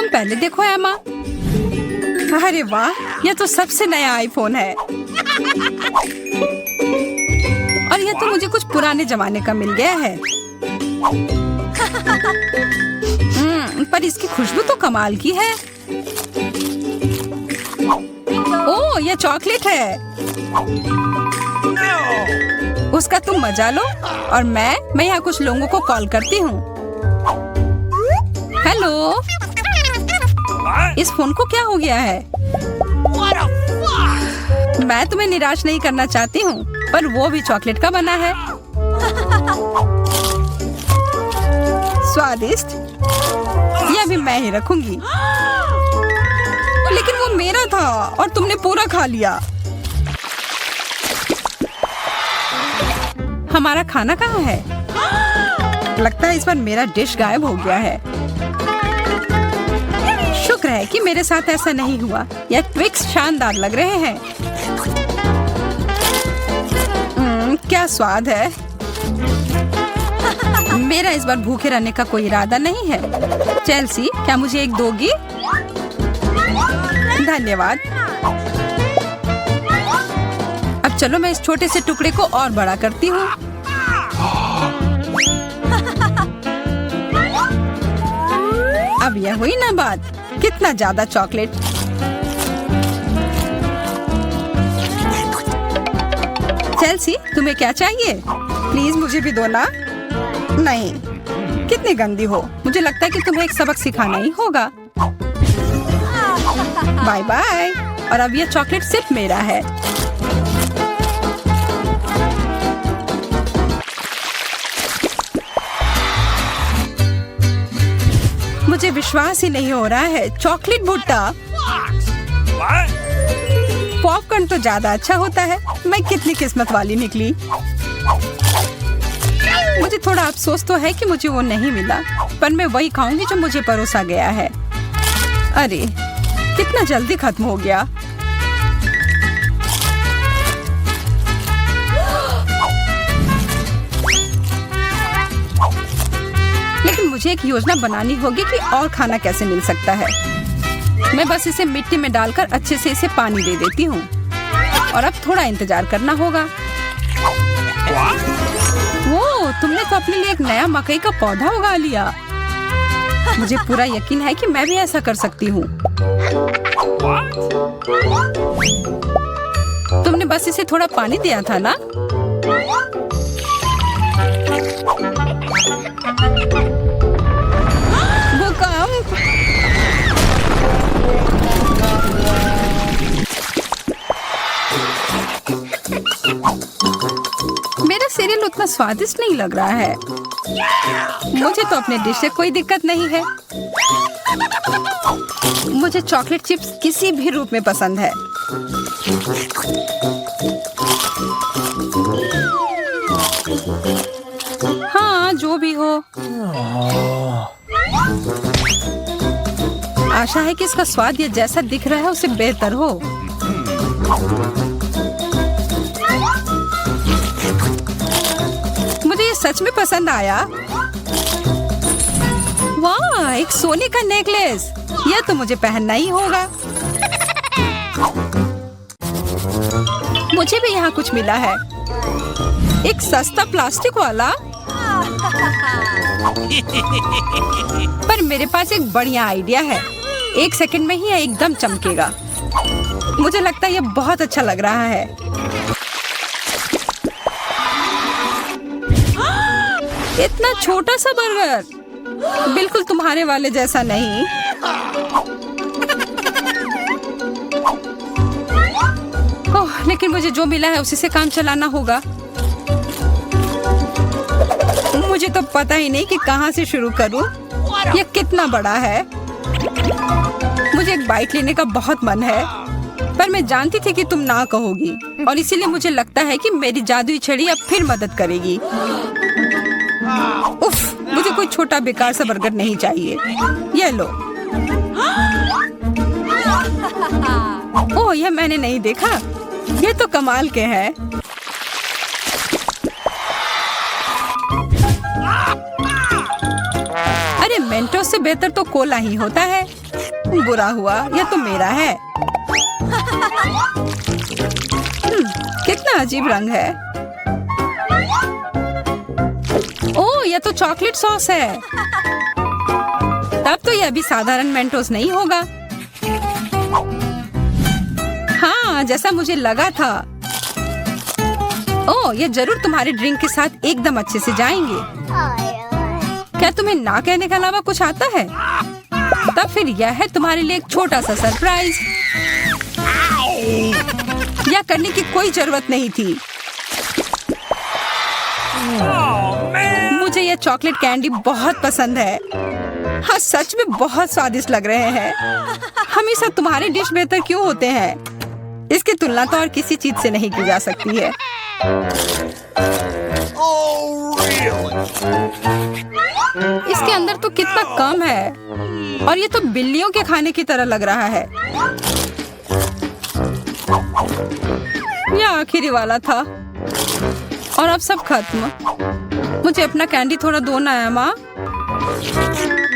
तुम पहले देखो एमा। अरे वाह, यह तो सबसे नया आईफोन है। और यह तो मुझे कुछ पुराने जमाने का मिल गया है। पर इसकी खुशबू तो कमाल की है। ओह, यह चॉकलेट है। उसका तुम मजा लो और मैं यहाँ कुछ लोगों को कॉल करती हूँ। हेलो, इस फोन को क्या हो गया है? मैं तुम्हें निराश नहीं करना चाहती हूँ, पर वो भी चॉकलेट का बना है। स्वादिष्ट। यह भी मैं ही रखूंगी। लेकिन वो मेरा था और तुमने पूरा खा लिया। हमारा खाना कहाँ है? लगता है इस बार मेरा डिश गायब हो गया है। शुक्र है कि मेरे साथ ऐसा नहीं हुआ। यह ट्विक्स शानदार लग रहे हैं। क्या स्वाद है। मेरा इस बार भूखे रहने का कोई इरादा नहीं है। चेल्सी, क्या मुझे एक दोगी? धन्यवाद। अब चलो मैं इस छोटे से टुकड़े को और बड़ा करती हूँ। अब यह हुई ना बात। कितना ज्यादा चॉकलेट। चेल्सी, तुम्हें क्या चाहिए? प्लीज मुझे भी दो ना। नहीं, कितनी गंदी हो। मुझे लगता है कि तुम्हें एक सबक सिखाना ही होगा। Bye bye. और अब यह चॉकलेट सिर्फ मेरा है। मुझे विश्वास ही नहीं हो रहा है। चॉकलेट भुट्टा। पॉपकॉर्न तो ज्यादा अच्छा होता है। मैं कितनी किस्मत वाली निकली। मुझे थोड़ा अफसोस तो है कि मुझे वो नहीं मिला, पर मैं वही खाऊंगी जो मुझे परोसा गया है। अरे, कितना जल्दी खत्म हो गया। लेकिन मुझे एक योजना बनानी होगी कि और खाना कैसे मिल सकता है। मैं बस इसे मिट्टी में डालकर अच्छे से इसे पानी दे देती हूँ। और अब थोड़ा इंतजार करना होगा। वो, तुमने तो अपने लिए एक नया मकई का पौधा उगा लिया। मुझे पूरा यकीन है कि मैं भी ऐसा कर सकती हूँ। तुमने बस इसे थोड़ा पानी दिया था ना? भूकंप। मेरा सीरियल उतना स्वादिष्ट नहीं लग रहा है। मुझे तो अपने डिश से कोई दिक्कत नहीं है। मुझे चॉकलेट चिप्स किसी भी रूप में पसंद है। हाँ, जो भी हो। आशा है कि इसका स्वाद ये जैसा दिख रहा है उससे बेहतर हो। मुझे ये सच में पसंद आया। वाह, एक सोने का नेकलेस। यह तो मुझे पहनना ही होगा। मुझे भी यहाँ कुछ मिला है। एक सस्ता प्लास्टिक वाला। पर मेरे पास एक बढ़िया आइडिया है। 1 सेकंड में ही यह एकदम चमकेगा। मुझे लगता है यह बहुत अच्छा लग रहा है। इतना छोटा सा बर्गर, बिल्कुल तुम्हारे वाले जैसा नहीं। ओह, लेकिन मुझे जो मिला है उसी से काम चलाना होगा। मुझे तो पता ही नहीं कि कहाँ से शुरू करूं। यह कितना बड़ा है। मुझे एक बाइट लेने का बहुत मन है, पर मैं जानती थी कि तुम ना कहोगी, और इसीलिए मुझे लगता है कि मेरी जादुई छड़ी अब फिर मदद करेगी। उफ, मुझे कोई छोटा बेकार सा बर्गर नहीं चाहिए। ये लो। ओह, यह मैंने नहीं देखा। ये तो कमाल के हैं। अरे मेंटोस से बेहतर तो कोला ही होता है। बुरा हुआ, यह तो मेरा है। कितना अजीब रंग है। ओह, यह तो चॉकलेट सॉस है। तब तो यह भी साधारण मेंटोस नहीं होगा। हाँ, जैसा मुझे लगा था। ओह, ये जरूर तुम्हारे ड्रिंक के साथ एकदम अच्छे से जाएंगे। क्या तुम्हें ना कहने के अलावा कुछ आता है? तब फिर यह है तुम्हारे लिए एक छोटा सा सरप्राइज। यह करने की कोई जरूरत नहीं थी। मुझे यह चॉकलेट कैंडी बहुत पसंद है। हाँ, सच में बहुत स्वादिष्ट लग रहे हैं। हमेशा तुम्हारे डिश बेहतर क्यों होते हैं? इसकी तुलना तो और किसी चीज से नहीं की जा सकती है। इसके अंदर तो कितना कम है और ये तो बिल्लियों के खाने की तरह लग रहा है। यह आखिरी वाला था और अब सब खत्म। मुझे अपना कैंडी थोड़ा दो ना है माँ।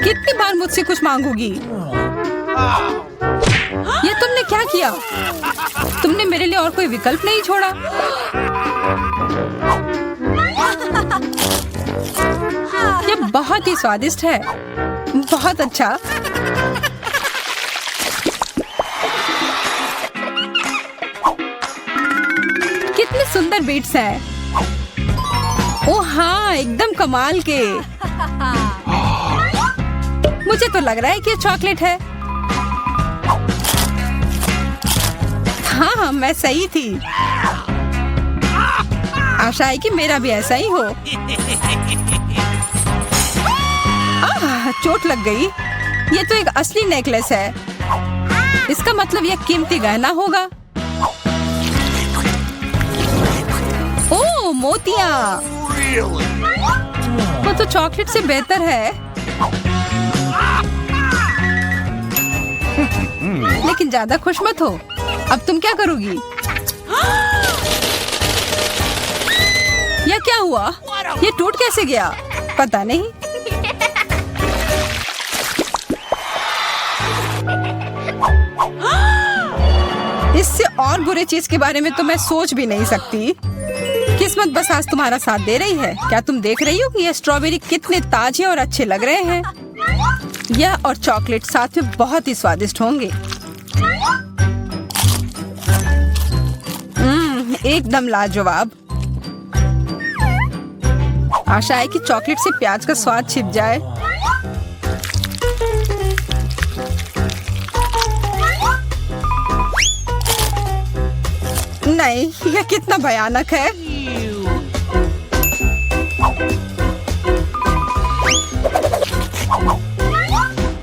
कितनी बार मुझसे कुछ मांगोगी? ये तुमने क्या किया? तुमने मेरे लिए और कोई विकल्प नहीं छोड़ा। यह बहुत ही स्वादिष्ट है। बहुत अच्छा। कितने सुंदर बीट्स हैं। ओह हाँ, एकदम कमाल के। मुझे तो लग रहा है कि ये चॉकलेट है। हाँ, मैं सही थी। आशा है कि मेरा भी ऐसा ही हो। चोट लग गई। ये तो एक असली नेकलेस है। इसका मतलब यह कीमती गहना होगा। ओह, मोतियाँ। वो तो चॉकलेट से बेहतर है। लेकिन ज्यादा खुश मत हो। अब तुम क्या करोगी? यह क्या हुआ? ये टूट कैसे गया? पता नहीं। इससे और बुरे चीज के बारे में तो मैं सोच भी नहीं सकती। किस्मत बस आज तुम्हारा साथ दे रही है। क्या तुम देख रही हो कि ये स्ट्रॉबेरी कितने ताजे और अच्छे लग रहे हैं? यह और चॉकलेट साथ में बहुत ही स्वादिष्ट होंगे। एकदम लाजवाब। आशा है कि चॉकलेट से प्याज का स्वाद छिप जाए। नहीं, यह कितना भयानक है।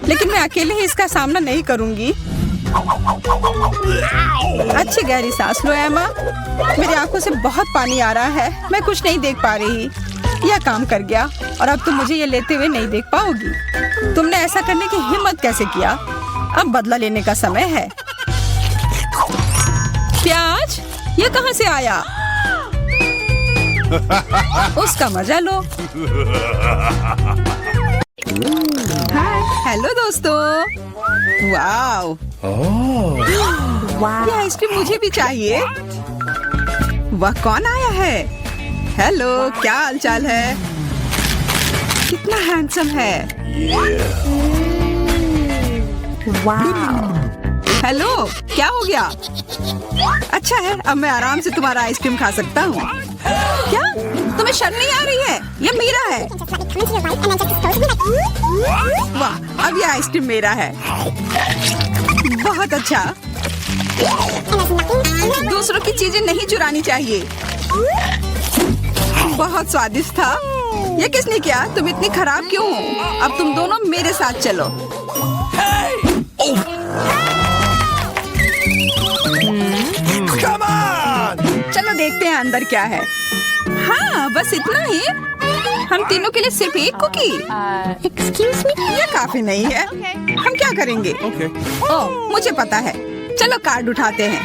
लेकिन मैं अकेले ही इसका सामना नहीं करूंगी। अच्छी गहरी सांस लो एमा। मेरी आंखों से बहुत पानी आ रहा है। मैं कुछ नहीं देख पा रही। यह काम कर गया और अब तुम मुझे ये लेते हुए नहीं देख पाओगी। तुमने ऐसा करने की हिम्मत कैसे किया? अब बदला लेने का समय है। प्याज, ये कहाँ से आया? उसका मजा लो। हेलो दोस्तों। वाओ, ये आइसक्रीम मुझे भी चाहिए। वह कौन आया है? हेलो, क्या हालचाल है? कितना हैंडसम है। हेलो, क्या हो गया? अच्छा है, अब मैं आराम से तुम्हारा आइसक्रीम खा सकता हूँ। क्या तुम्हें शर्म नहीं आ रही है? ये मेरा है। वाह, अब ये आइसक्रीम मेरा है। बहुत अच्छा। दूसरों की चीजें नहीं चुरानी चाहिए। बहुत स्वादिष्ट था। ये किसने किया? तुम इतनी खराब क्यों हो? अब तुम दोनों मेरे साथ चलो। चलो देखते हैं अंदर क्या है। हाँ, बस इतना ही। हम तीनों के लिए सिर्फ एक कुकी। एक्सक्यूज मी, ये काफी नहीं है। हम क्या करेंगे? ओह, मुझे पता है। चलो कार्ड उठाते हैं।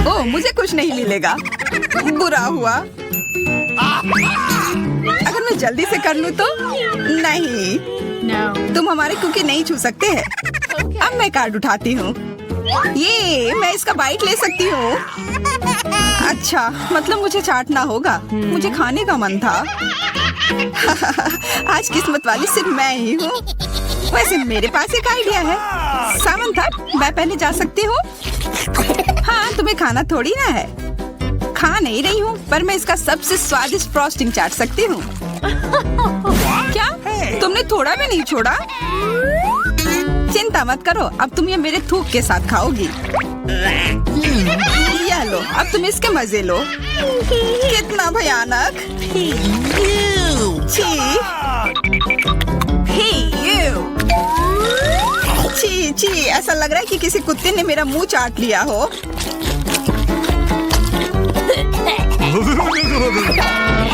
ओह, मुझे कुछ नहीं मिलेगा। बुरा हुआ। अगर मैं जल्दी से कर लूँ तो नहीं, तुम हमारे कुकी नहीं छू सकते हैं। अब मैं कार्ड उठाती हूँ। ये मैं इसका बाइट ले सकती हूँ। अच्छा, मतलब मुझे चाटना होगा। मुझे खाने का मन था। आज किस्मत वाली सिर्फ मैं ही हूँ। वैसे मेरे पास एक आइडिया है। सामंथा, मैं पहले जा सकती हूँ? हाँ, तुम्हें खाना थोड़ी ना है। खा नहीं रही हूँ, पर मैं इसका सबसे स्वादिष्ट फ्रॉस्टिंग चाट सकती हूँ। क्या? तुमने थोड़ा भी नहीं छोड़ा? चिंता मत करो, अब तुम ये मेरे थूक के साथ खाओगी। यह लो, अब तुम इसके मजे लो। कितना भयानक! छी छी, ऐसा लग रहा है कि किसी कुत्ते ने मेरा मुंह चाट लिया हो।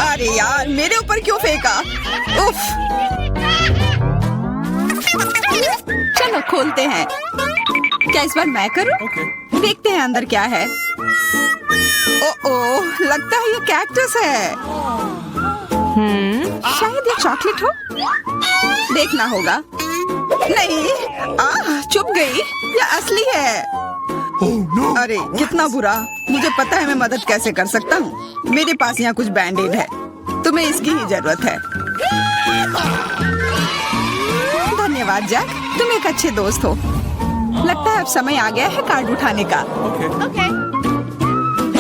अरे यार, मेरे ऊपर क्यों फेंका? उफ! चलो खोलते हैं। क्या इस बार मैं करूं? देखते हैं अंदर क्या है। ओह, लगता है ये कैक्टस है। शायद ये चॉकलेट हो। देखना होगा। नहीं, चुप गई। ये असली है। अरे कितना बुरा। मुझे पता है मैं मदद कैसे कर सकता हूँ। मेरे पास यहाँ कुछ बैंडेड है। तुम्हें इसकी ही जरूरत है। धन्यवाद जैक, तुम एक अच्छे दोस्त हो। लगता है अब समय आ गया है कार्ड उठाने का।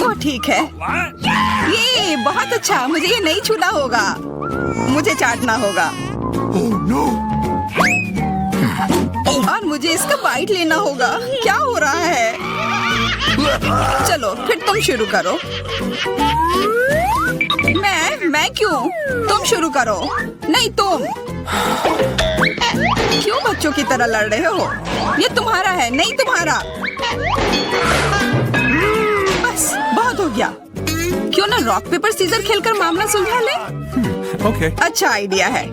ओह ठीक है। ये बहुत अच्छा। मुझे ये नहीं छूना होगा। मुझे चाटना होगा। और मुझे इसका बाइट लेना होगा। क्या हो रहा है? चलो फिर तुम शुरू करो। मैं क्यों? तुम शुरू करो। नहीं तुम। क्यों बच्चों की तरह लड़ रहे हो? ये तुम्हारा है, नहीं तुम्हारा। बस बहुत हो गया। क्यों ना रॉक पेपर सीजर खेलकर मामला सुलझा ले? अच्छा आइडिया है।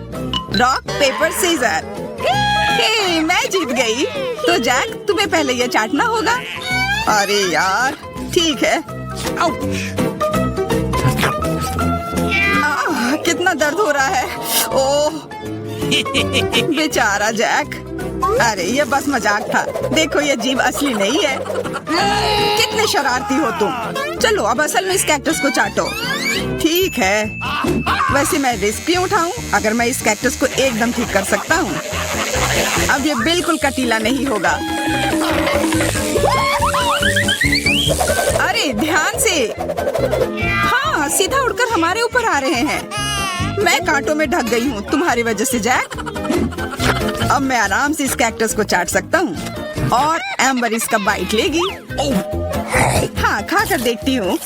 Rock paper scissor. हे, मैं जीत गई। तो जैक, तुम्हें पहले ये चाटना होगा। अरे यार, ठीक है। कितना दर्द हो रहा है। ओह, बेचारा जैक। अरे ये बस मजाक था। देखो ये जीभ असली नहीं है। कितने शरारती हो तुम। चलो अब असल में इस कैक्टस को चाटो। ठीक है। वैसे मैं रिस्क क्यों उठाऊं अगर मैं इस कैक्टस को एकदम ठीक कर सकता हूँ। अब ये बिल्कुल कटीला नहीं होगा। अरे ध्यान से। हाँ, सीधा उड़कर हमारे ऊपर आ रहे हैं। मैं कांटों में ढक गई हूँ तुम्हारी वजह से जैक। अब मैं आराम से इस कैक्टस को चाट सकता हूँ और एम्बर इसका बाइट लेगी। हाँ, खा कर देखती हूँ।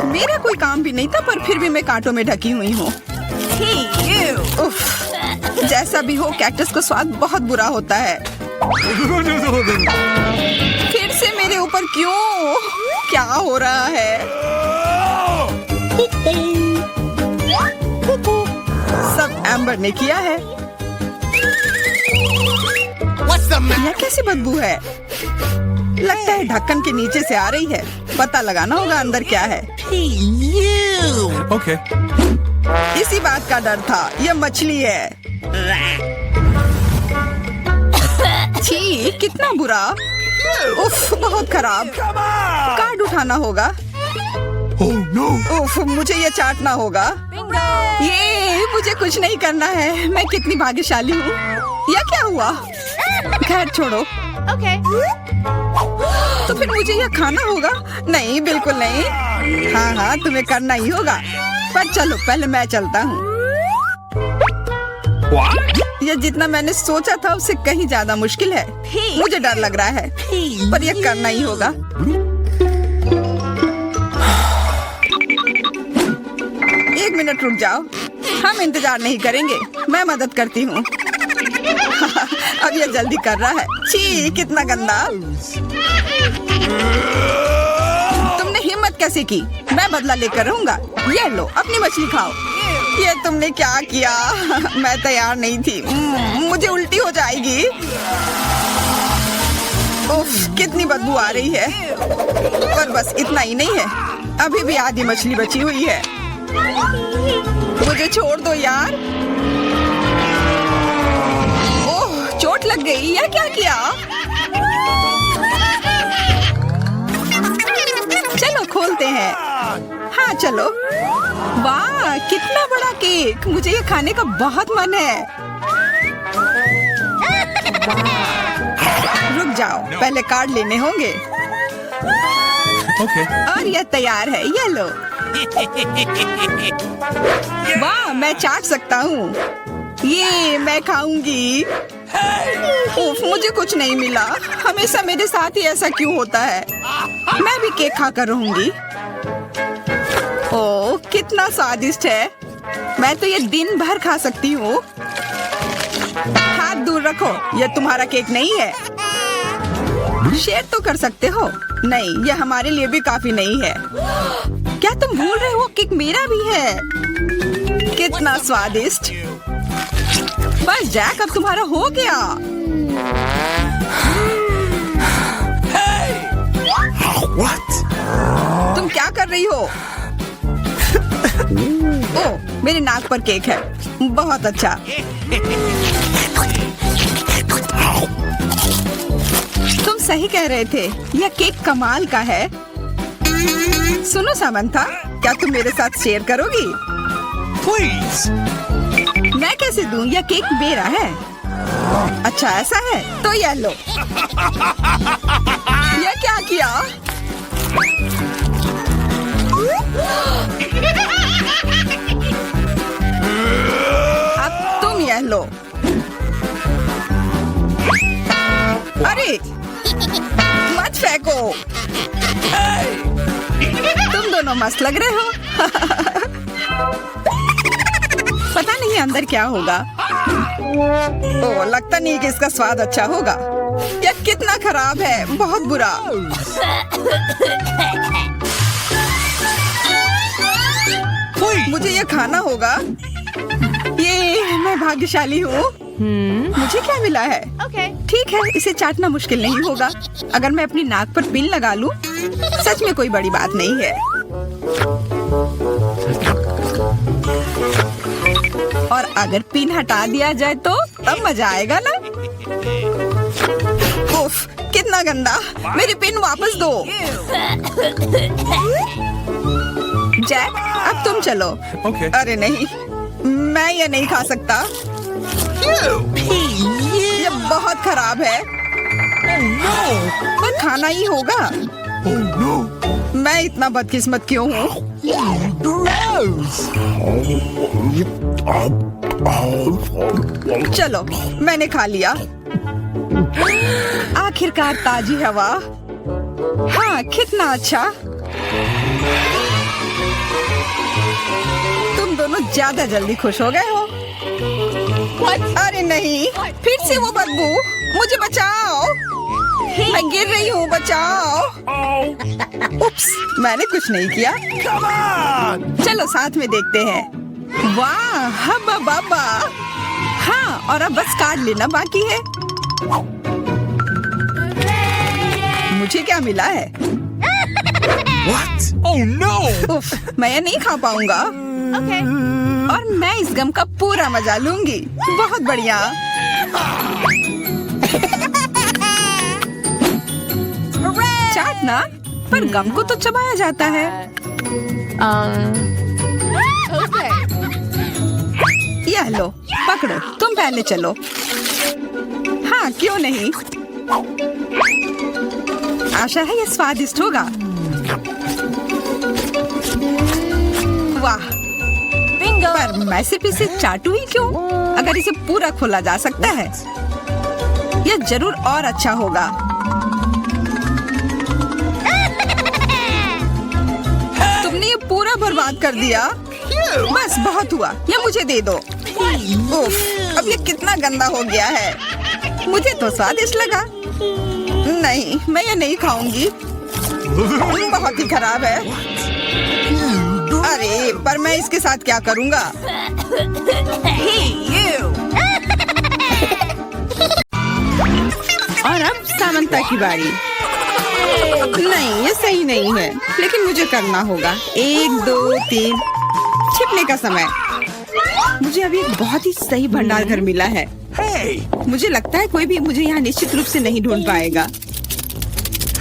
मेरा कोई काम भी नहीं था, पर फिर भी मैं कांटों में ढकी हुई हूँ। जैसा भी हो, कैक्टस का स्वाद बहुत बुरा होता है। फिर से मेरे ऊपर क्यों? क्या हो रहा है? सब एम्बर ने किया है। यह कैसी बदबू है? लगता है ढक्कन के नीचे से आ रही है। पता लगाना होगा अंदर क्या है। इसी बात का डर था। यह मछली है। छी, कितना बुरा। उफ, बहुत खराब। कार्ड उठाना होगा। उफ, मुझे ये चाटना होगा। ये मुझे कुछ नहीं करना है। मैं कितनी भाग्यशाली हूँ। यह क्या हुआ? खैर छोड़ो। तो फिर मुझे यह खाना होगा? नहीं, बिल्कुल नहीं। हाँ, तुम्हें करना ही होगा। पर चलो पहले मैं चलता हूँ। यह जितना मैंने सोचा था उससे कहीं ज्यादा मुश्किल है। मुझे डर लग रहा है, पर यह करना ही होगा। एक मिनट रुक जाओ। हम इंतजार नहीं करेंगे। मैं मदद करती हूँ। अब यह जल्दी कर रहा है। छी, कितना गंदा। तुमने हिम्मत कैसे की? मैं बदला लेकर रहूंगा। ये लो, अपनी मछली खाओ। ये तुमने क्या किया? मैं तैयार नहीं थी। मुझे उल्टी हो जाएगी। उफ, कितनी बदबू आ रही है। पर बस इतना ही नहीं है, अभी भी आधी मछली बची हुई है। मुझे छोड़ दो यार। ओह, चोट लग गई। यह क्या किया? चलो खोलते हैं। हाँ चलो। वाह, कितना बड़ा केक। मुझे ये खाने का बहुत मन है। रुक जाओ, पहले कार्ड लेने होंगे। Okay. और यह तैयार है, ये लो। वाह, मैं चाट सकता हूँ। ये मैं खाऊंगी। उफ, मुझे कुछ नहीं मिला। हमेशा मेरे साथ ही ऐसा क्यों होता है? मैं भी केक खाकर रहूंगी। ओह, कितना स्वादिष्ट है। मैं तो ये दिन भर खा सकती हूँ। हाथ दूर रखो, यह तुम्हारा केक नहीं है। शेयर तो कर सकते हो। नहीं, यह हमारे लिए भी काफी नहीं है। क्या तुम भूल रहे हो, केक मेरा भी है। कितना स्वादिष्ट। बस जैक, अब तुम्हारा हो गया। What? तुम क्या कर रही हो? ओह, मेरे नाक पर केक है। बहुत अच्छा। तुम सही कह रहे थे, यह केक कमाल का है। सुनो सामंथा, क्या तुम मेरे साथ शेयर करोगी? Please. मैं कैसे दूं? यह केक मेरा है। अच्छा ऐसा है, तो यह लो। यह क्या किया? अब तुम यह लो। अरे मत फेंको। तुम दोनों मस्त लग रहे हो। पता नहीं अंदर क्या होगा। ओह, लगता नहीं कि इसका स्वाद अच्छा होगा। यह कितना खराब है, बहुत बुरा। मुझे यह खाना होगा। ये मैं भाग्यशाली हूँ। मुझे क्या मिला है? ठीक है, इसे चाटना मुश्किल नहीं होगा। अगर मैं अपनी नाक पर पिन लगा लूं, सच में कोई बड़ी बात नहीं है। और अगर पिन हटा दिया जाए तो तब मजा आएगा ना। उफ, कितना गंदा। मेरी पिन वापस दो। जैक, अब तुम चलो। Okay. अरे नहीं, मैं ये नहीं खा सकता। ये बहुत खराब है। पर खाना ही होगा। Oh no. मैं इतना बदकिस्मत क्यों हूँ? चलो, मैंने खा लिया। आखिरकार ताजी हवा। हाँ, कितना अच्छा। तुम दोनों ज्यादा जल्दी खुश हो गए हो। अरे नहीं, फिर से वो बदबू। मुझे बचाओ, मैं गिर रही हूँ, बचाओ। उप्स, मैंने कुछ नहीं किया। Come on. चलो साथ में देखते हैं। वाह, हब्बा बाबा। हाँ, और अब बस कार्ड लेना बाकी है। मुझे क्या मिला है? What? Oh no. उफ, मैं ये नहीं खा पाऊंगा। और मैं इस गम का पूरा मजा लूंगी। बहुत बढ़िया। चाटना, पर गम को तो चबाया जाता है। यह लो, पकड़ो। तुम पहले चलो। हाँ, क्यों नहीं। आशा है ये स्वादिष्ट होगा। वाह, पर मैं सिर्फ इसे चाटू ही क्यों? अगर इसे पूरा खोला जा सकता है, यह जरूर और अच्छा होगा। तुमने ये पूरा बर्बाद कर दिया। बस बहुत हुआ, ये मुझे दे दो। उफ, अब ये कितना गंदा हो गया है। मुझे तो स्वादिष्ट लगा। नहीं, मैं ये नहीं खाऊंगी। बहुत ही खराब है। अरे, पर मैं इसके साथ क्या करूंगा? और अब सामंता की बारी। नहीं, ये सही नहीं है, लेकिन मुझे करना होगा। 1 2 3, छिपने का समय। मुझे अभी एक बहुत ही सही भंडार घर मिला है। Hey! मुझे लगता है कोई भी मुझे यहाँ निश्चित रूप से नहीं ढूंढ पाएगा।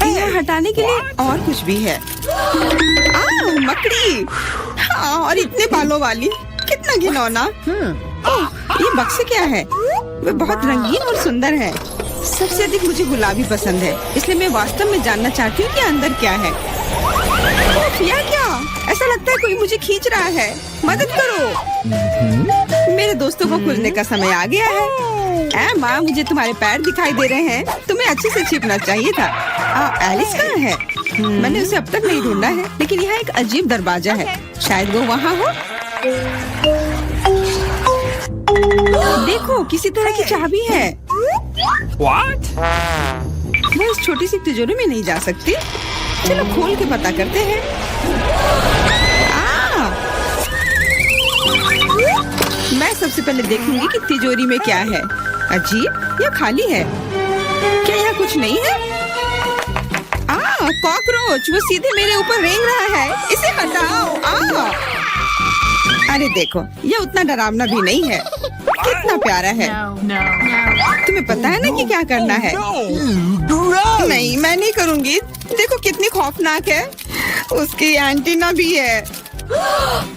यहाँ हटाने के लिए और कुछ भी है। मकड़ी। हाँ, और इतने बालों वाली, कितना घिनौना। ओह, ये बक्से क्या है? वे बहुत रंगीन और सुंदर है। सबसे अधिक मुझे गुलाबी पसंद है, इसलिए मैं वास्तव में जानना चाहती हूँ कि अंदर क्या है। क्या ऐसा लगता है कोई मुझे खींच रहा है। मदद करो। मेरे दोस्तों को खुलने का समय आ गया है। माँ, मुझे तुम्हारे पैर दिखाई दे रहे हैं। तुम्हें अच्छे से छिपना चाहिए था। एलिस कहाँ है? मैंने उसे अब तक नहीं ढूंढा है, लेकिन यहाँ एक अजीब दरवाजा है। शायद वो वहाँ हो। देखो, किसी तरह की चाबी है। What? मैं इस छोटी सी तिजोरी में नहीं जा सकती। चलो खोल के पता करते हैं। मैं सबसे पहले देखूंगी कि तिजोरी में क्या है। अजीब, यह खाली है। क्या यहाँ कुछ नहीं है? कॉकरोच, वो सीधे मेरे ऊपर रेंग रहा है। इसे हटाओ। अरे देखो, यह उतना डरावना भी नहीं है। कितना प्यारा है। तुम्हें पता है ना कि क्या करना है? No! नहीं, मैं नहीं करूँगी। देखो कितनी खौफनाक है। उसकी एंटीना भी है।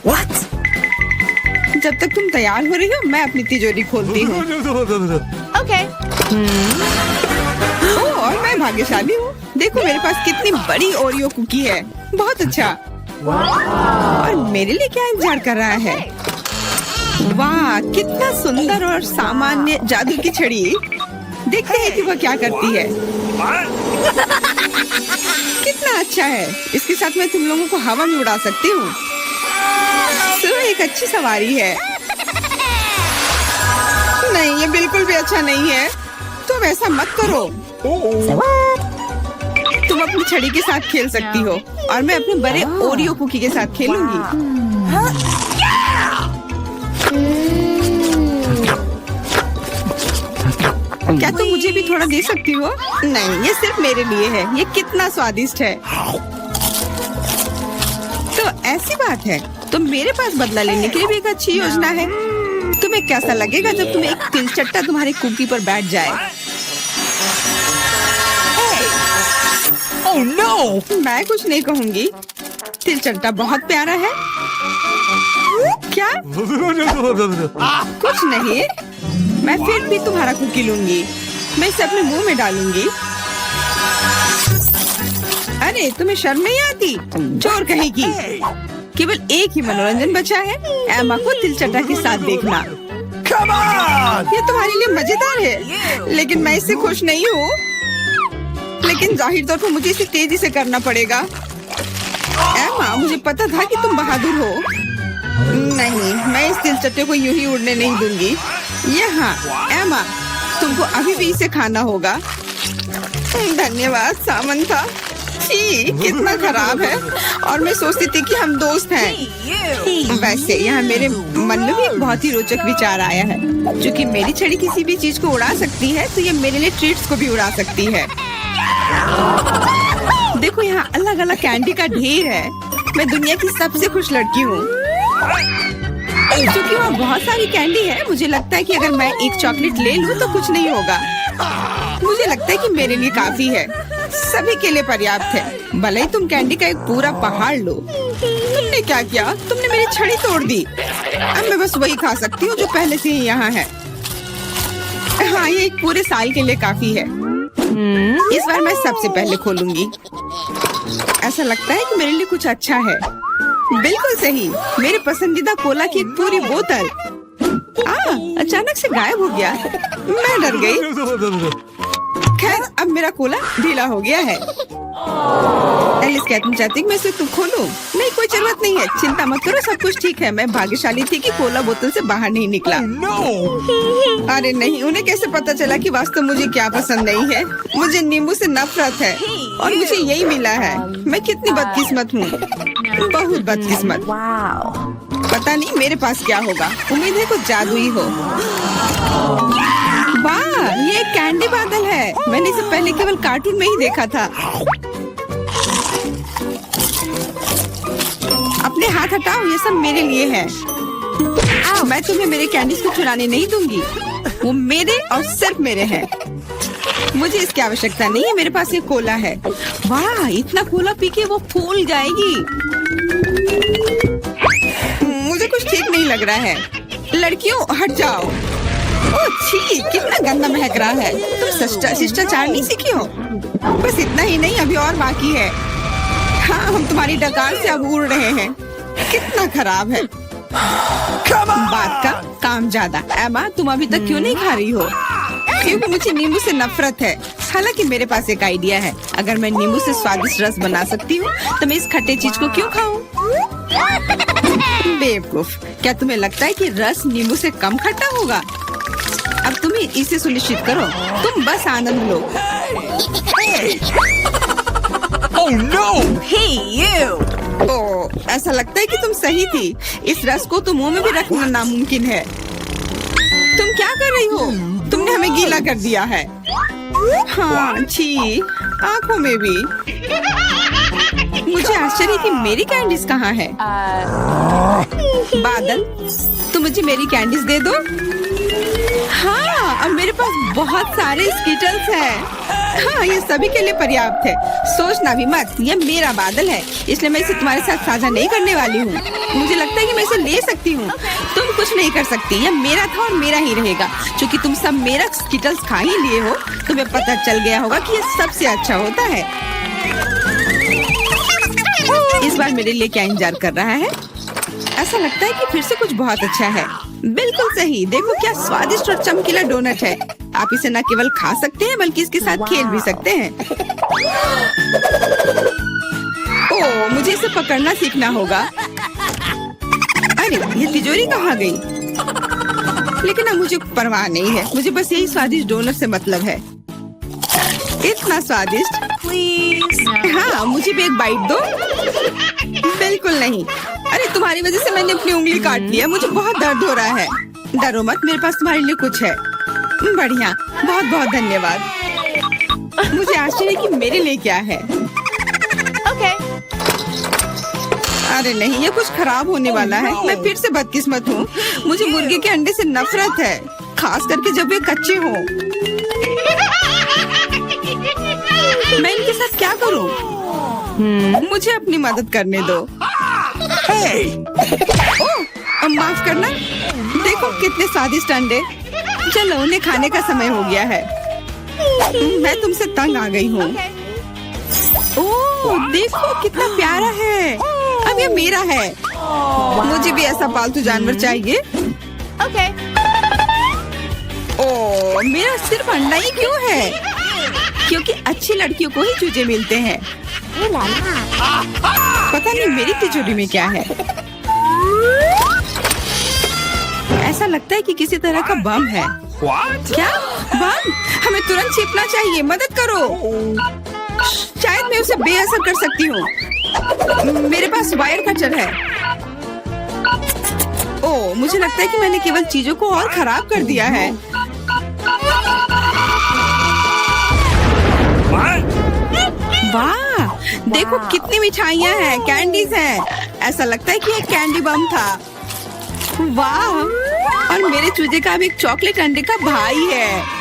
What? जब तक तुम तैयार हो रही हो, मैं अपनी तिजोरी खोलती हूँ। और मैं भाग्यशाली हूँ। देखो मेरे पास कितनी बड़ी ओरियो कुकी है। बहुत अच्छा। और मेरे लिए क्या इंतजार कर रहा है? वाह, कितना सुंदर और सामान्य जादू की छड़ी। देखते हैं कि वह क्या करती है। कितना अच्छा है। इसके साथ मैं तुम लोगों को हवा में उड़ा सकती हूँ। एक अच्छी सवारी है। नहीं, ये बिल्कुल भी अच्छा नहीं है। तुम ऐसा मत करो। तुम अपनी छड़ी के साथ खेल सकती हो और मैं अपने बड़े ओरियो कुकी के साथ खेलूंगी। क्या तुम मुझे भी थोड़ा दे सकती हो? नहीं, ये सिर्फ मेरे लिए है। ये कितना स्वादिष्ट है। तो ऐसी बात है, तो मेरे पास बदला लेने के लिए भी एक अच्छी योजना है। तुम्हें कैसा लगेगा जब तुम्हें एक तिलचट्टा तुम्हारी कुकी पर बैठ जाए? Oh no! मैं कुछ नहीं कहूँगी। तिलचट्टा बहुत प्यारा है। क्या? कुछ नहीं। मैं फिर भी तुम्हारा कुकी लूंगी। मैं इसे अपने मुंह में डालूंगी। अरे, तुम्हें शर्म नहीं आती? चोर कहेगी। केवल एक ही मनोरंजन बचा है, एमा को तिलचट्टा के साथ देखना। Come on! ये तुम्हारे लिए मजेदार है, लेकिन मैं इससे खुश नहीं हूँ। लेकिन जाहिर तौर पर मुझे इसे तेजी से करना पड़ेगा। एमा, मुझे पता था कि तुम बहादुर हो। नहीं, मैं इस तिलचट्टे को यूं ही उड़ने नहीं दूंगी। यहाँ, एमा, तुमको अभी भी इसे खाना होगा। धन्यवाद सामंथा। छी, कितना खराब है। और मैं सोचती थी कि हम दोस्त हैं। वैसे यहाँ मेरे मन में भी एक बहुत ही रोचक विचार आया है। क्योंकि मेरी छड़ी किसी भी चीज को उड़ा सकती है, तो ये मेरे लिए ट्रीट्स को भी उड़ा सकती है। देखो, यहाँ अलग अलग कैंडी का ढेर है। मैं दुनिया की सबसे खुश लड़की हूँ। क्योंकि वहाँ बहुत सारी कैंडी है, मुझे लगता है कि अगर मैं एक चॉकलेट ले लूँ तो कुछ नहीं होगा। मुझे लगता है कि मेरे लिए काफी है। सभी के लिए पर्याप्त है। भले ही तुम कैंडी का एक पूरा पहाड़ लो। तुमने क्या किया? तुमने मेरी छड़ी तोड़ दी। अब मैं बस वही खा सकती हूँ जो पहले से ही यहाँ है। हाँ, ये एक पूरे साल के लिए काफी है। इस बार मैं सबसे पहले खोलूंगी। ऐसा लगता है कि मेरे लिए कुछ अच्छा है। बिल्कुल सही, मेरे पसंदीदा कोला की एक पूरी बोतल। अचानक से गायब हो गया। मैं डर गई। खैर, अब मेरा कोला ढीला हो गया है। एलिस, क्या तुम चाहती मैं इसे खोलूं? नहीं, कोई जरूरत नहीं है। चिंता मत करो, सब कुछ ठीक है। मैं भाग्यशाली थी कि कोला बोतल से बाहर नहीं निकला। No! अरे नहीं, उन्हें कैसे पता चला कि वास्तव मुझे क्या पसंद नहीं है? मुझे नींबू से नफरत है और मुझे यही मिला है। मैं कितनी बदकिस्मत हूँ, बहुत बदकिस्मत। पता नहीं मेरे पास क्या होगा। उम्मीद है कुछ जादुई हो। वाह, ये एक कैंडी बादल है। मैंने इसे पहले केवल कार्टून में ही देखा था। अपने हाथ हटाओ, ये सब मेरे लिए है। मैं तुम्हें मेरे कैंडीज को चुराने नहीं दूंगी। वो मेरे और सिर्फ मेरे हैं। मुझे इसकी आवश्यकता नहीं है। मेरे पास ये कोला है। वाह, इतना कोला पी के वो फूल जाएगी। मुझे कुछ ठीक नहीं लग रहा है। लड़कियों हट जाओ। ओह छी, कितना गंदा महक रहा है। तुम शिष्टाचार नहीं सीखी हो? बस इतना ही नहीं, अभी और बाकी है। हाँ, हम तुम्हारी डकार से अब उड़ रहे हैं। कितना खराब है। बात का काम ज्यादा। एमा, तुम अभी तक क्यों नहीं खा रही हो? क्योंकि मुझे नींबू से नफरत है। हालांकि मेरे पास एक आइडिया है। अगर मैं नींबू से स्वादिष्ट रस बना सकती हूँ तो मैं इस खट्टे चीज को क्यों खाऊं? बेवकूफ, क्या तुम्हें लगता है कि रस नींबू से कम खट्टा होगा? अब तुम ही इसे सुनिश्चित करो। तुम बस आनंद लो। Oh no! Hey you! ओह, ऐसा लगता है कि तुम सही थी। इस रस को तो मुंह में भी रखना नामुमकिन है। तुम क्या कर रही हो? तुमने हमें गीला कर दिया है। हाँ, छी, आंखों में भी। मुझे आश्चर्य कि मेरी कैंडीज कहाँ है? बादल, तुम मुझे मेरी कैंडीज दे दो। हाँ, अब मेरे पास बहुत सारे स्कीटल्स हैं। हाँ, ये सभी के लिए पर्याप्त है। सोचना भी मत, ये मेरा बादल है, इसलिए मैं इसे तुम्हारे साथ साझा नहीं करने वाली हूँ। मुझे लगता है कि मैं इसे ले सकती हूँ। तुम कुछ नहीं कर सकती। ये मेरा था और मेरा ही रहेगा। क्योंकि तुम सब मेरा स्कीटल्स खा ही लिए हो, तुम्हें पता चल गया होगा कि ये सबसे अच्छा होता है। इस बार मेरे लिए क्या इंतजार कर रहा है? ऐसा लगता है कि फिर से कुछ बहुत अच्छा है। बिल्कुल सही। देखो क्या स्वादिष्ट और चमकीला डोनट है। आप इसे न केवल खा सकते हैं बल्कि इसके साथ खेल भी सकते हैं। ओह, मुझे इसे पकड़ना सीखना होगा। अरे, ये तिजोरी कहाँ गई? लेकिन अब मुझे परवाह नहीं है। मुझे बस यही स्वादिष्ट डोनट से मतलब है। इतना स्वादिष्ट। हाँ, मुझे भी एक बाइट दो। बिल्कुल नहीं। अरे, तुम्हारी वजह से मैंने अपनी उंगली काट लिया। मुझे बहुत दर्द हो रहा है। डरो मत, मेरे पास तुम्हारे लिए कुछ है। बढ़िया, बहुत बहुत धन्यवाद। मुझे आश्चर्य कि मेरे लिए क्या है। अरे नहीं, ये कुछ खराब होने वाला है। मैं फिर से बदकिस्मत हूँ। मुझे मुर्गे के अंडे से नफरत है, खास करके जब वे कच्चे हों। मैं इनके साथ क्या करूँ? मुझे अपनी मदद करने दो। ओह, माफ करना। देखो कितने स्वादिष्ट अंडे। चलो, उन्हें खाने का समय हो गया है। मैं तुमसे तंग आ गई हूँ। ओह, देखो कितना प्यारा है। अब ये मेरा है। मुझे भी ऐसा पालतू जानवर चाहिए। ओह, मेरा सिर्फ अंडा ही क्यों है? क्योंकि अच्छी लड़कियों को ही चूजे मिलते हैं। पता नहीं मेरी तिजोरी में क्या है। ऐसा लगता है कि किसी तरह का बम है। What? क्या बम? हमें तुरंत छिपना चाहिए। मदद करो। शायद मैं उसे बेअसर कर सकती हूँ। मेरे पास वायर कटर है। ओह, मुझे लगता है कि मैंने केवल चीजों को और खराब कर दिया है। वाह, देखो कितनी मिठाइयाँ हैं, कैंडीज हैं। ऐसा लगता है कि एक कैंडी बम था। वाह, और मेरे चूजे का भी एक चॉकलेट अंडे का भाई है।